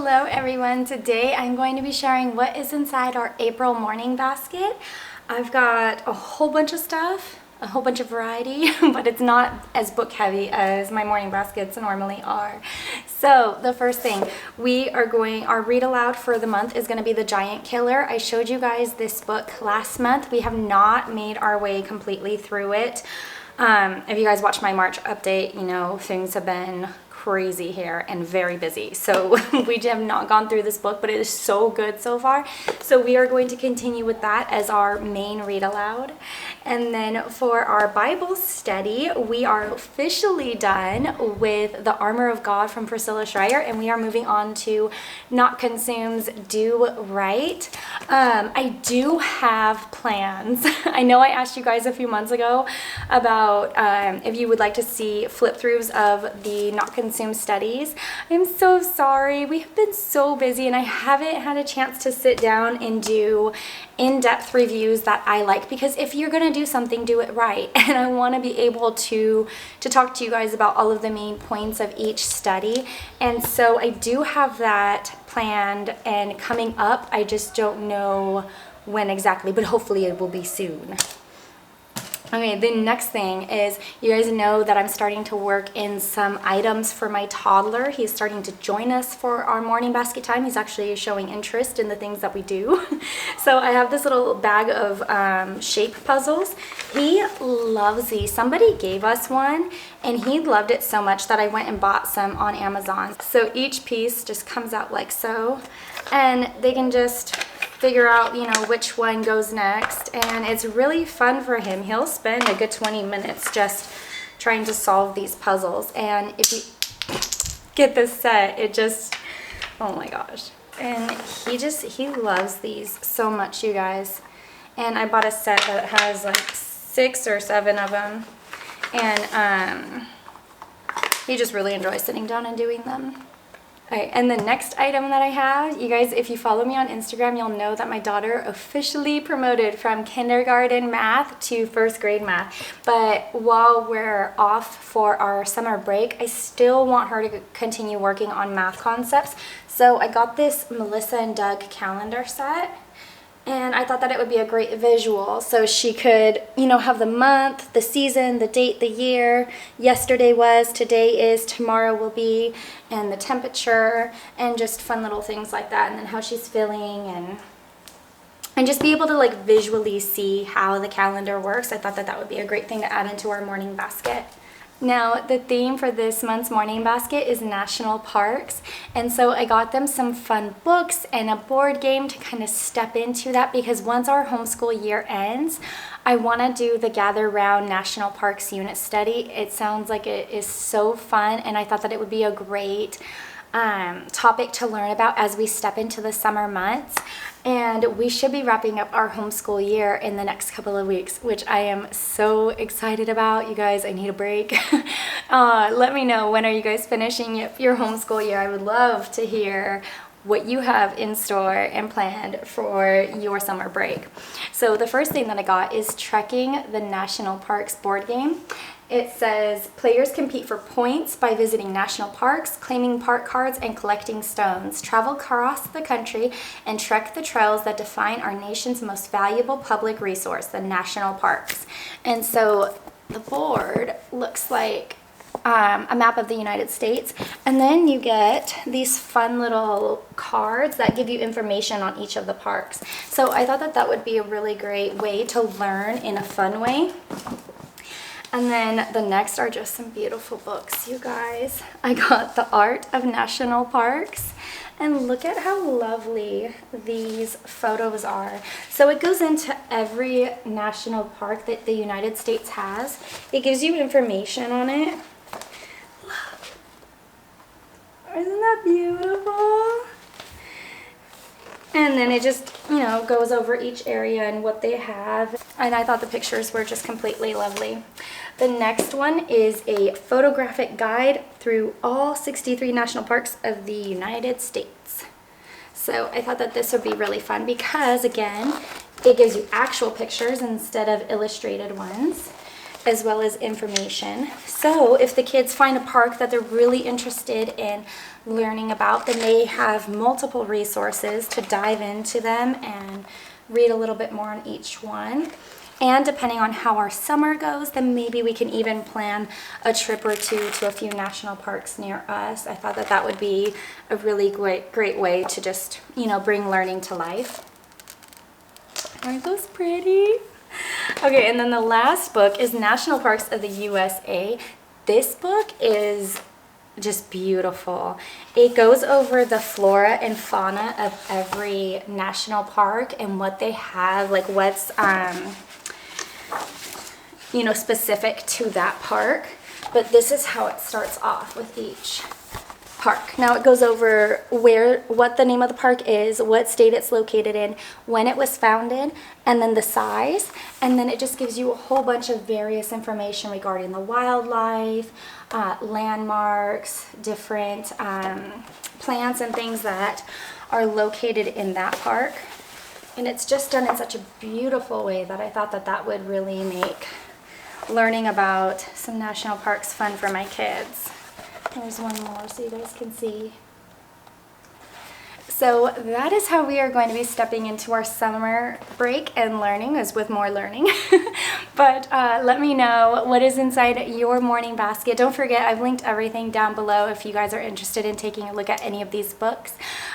Hello everyone, today I'm going to be sharing what is inside our April morning basket. I've got a whole bunch of stuff, a whole bunch of variety, but it's not as book heavy as my morning baskets normally are. So the first thing, our read aloud for the month is going to be The Giant Killer. I showed you guys this book last month. We have not made our way completely through it. If you guys watch my March update, you know things have been crazy here and very busy, so we have not gone through this book, but it is so good so far. So we are going to continue with that as our main read aloud. And then for our Bible study, we are officially done with The Armor of God from Priscilla Schreier, and we are moving on to Not Consume's Do Right. I do have plans. I know I asked you guys a few months ago about if you would like to see flip throughs of the Not Consume studies. I'm so sorry. We have been so busy and I haven't had a chance to sit down and do in-depth reviews that I like, because if you're going to do something, do it right. And I want to be able to talk to you guys about all of the main points of each study. And so I do have that planned and coming up. I just don't know when exactly, but hopefully it will be soon. Okay, the next thing is, you guys know that I'm starting to work in some items for my toddler. He's starting to join us for our morning basket time. He's actually showing interest in the things that we do. So I have this little bag of shape puzzles. He loves these. Somebody gave us one and he loved it so much that I went and bought some on Amazon. So each piece just comes out like so, and they can just figure out, you know, which one goes next, and it's really fun for him. He'll spend a good 20 minutes just trying to solve these puzzles, and if you get this set, it just, oh my gosh. And he loves these so much, you guys. And I bought a set that has like 6 or 7 of them, and he just really enjoys sitting down and doing them. Alright, and the next item that I have, you guys, if you follow me on Instagram, you'll know that my daughter officially promoted from kindergarten math to first grade math. But while we're off for our summer break, I still want her to continue working on math concepts. So I got this Melissa and Doug calendar set. And I thought that it would be a great visual, so she could, you know, have the month, the season, the date, the year, yesterday was, today is, tomorrow will be, and the temperature, and just fun little things like that, and then how she's feeling, and just be able to like visually see how the calendar works. I thought that that would be a great thing to add into our morning basket. Now, the theme for this month's morning basket is national parks, and so I got them some fun books and a board game to kind of step into that, because once our homeschool year ends, I want to do the Gather Round National Parks unit study. It sounds like it is so fun, and I thought that it would be a great topic to learn about as we step into the summer months. And we should be wrapping up our homeschool year in the next couple of weeks, which I am so excited about. You guys, I need a break. Let me know, when are you guys finishing your homeschool year? I would love to hear what you have in store and planned for your summer break. So the first thing that I got is Trekking the National Parks board game. It says, players compete for points by visiting national parks, claiming park cards, and collecting stones. Travel across the country and trek the trails that define our nation's most valuable public resource, the national parks. And so the board looks like a map of the United States, and then you get these fun little cards that give you information on each of the parks. So I thought that that would be a really great way to learn in a fun way. And then the next are just some beautiful books, you guys. I got The Art of National Parks, and look at how lovely these photos are. So it goes into every national park that the United States has. It gives you information on it. Look. Isn't that beautiful? And then it just, you know, goes over each area and what they have. And I thought the pictures were just completely lovely. The next one is a photographic guide through all 63 national parks of the United States. So I thought that this would be really fun because, again, it gives you actual pictures instead of illustrated ones. as well as information. So if the kids find a park that they're really interested in learning about, then they have multiple resources to dive into them and read a little bit more on each one. And depending on how our summer goes, then maybe we can even plan a trip or two to a few national parks near us. I thought that that would be a really great way to just, you know, bring learning to life. Aren't those pretty? Okay, and then the last book is National Parks of the USA. This book is just beautiful. It goes over the flora and fauna of every national park and what they have, like what's you know, specific to that park. But this is how it starts off with each park. Now it goes over what the name of the park is, what state it's located in, when it was founded, and then the size. And then it just gives you a whole bunch of various information regarding the wildlife, landmarks, different plants and things that are located in that park. And it's just done in such a beautiful way that I thought that that would really make learning about some national parks fun for my kids. There's one more so you guys can see. So that is how we are going to be stepping into our summer break and learning, is with more learning. But let me know what is inside your morning basket. Don't forget, I've linked everything down below if you guys are interested in taking a look at any of these books.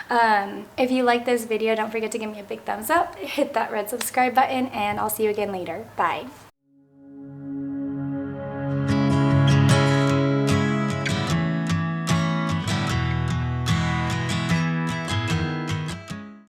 If you like this video, don't forget to give me a big thumbs up, hit that red subscribe button, and I'll see you again later. Bye.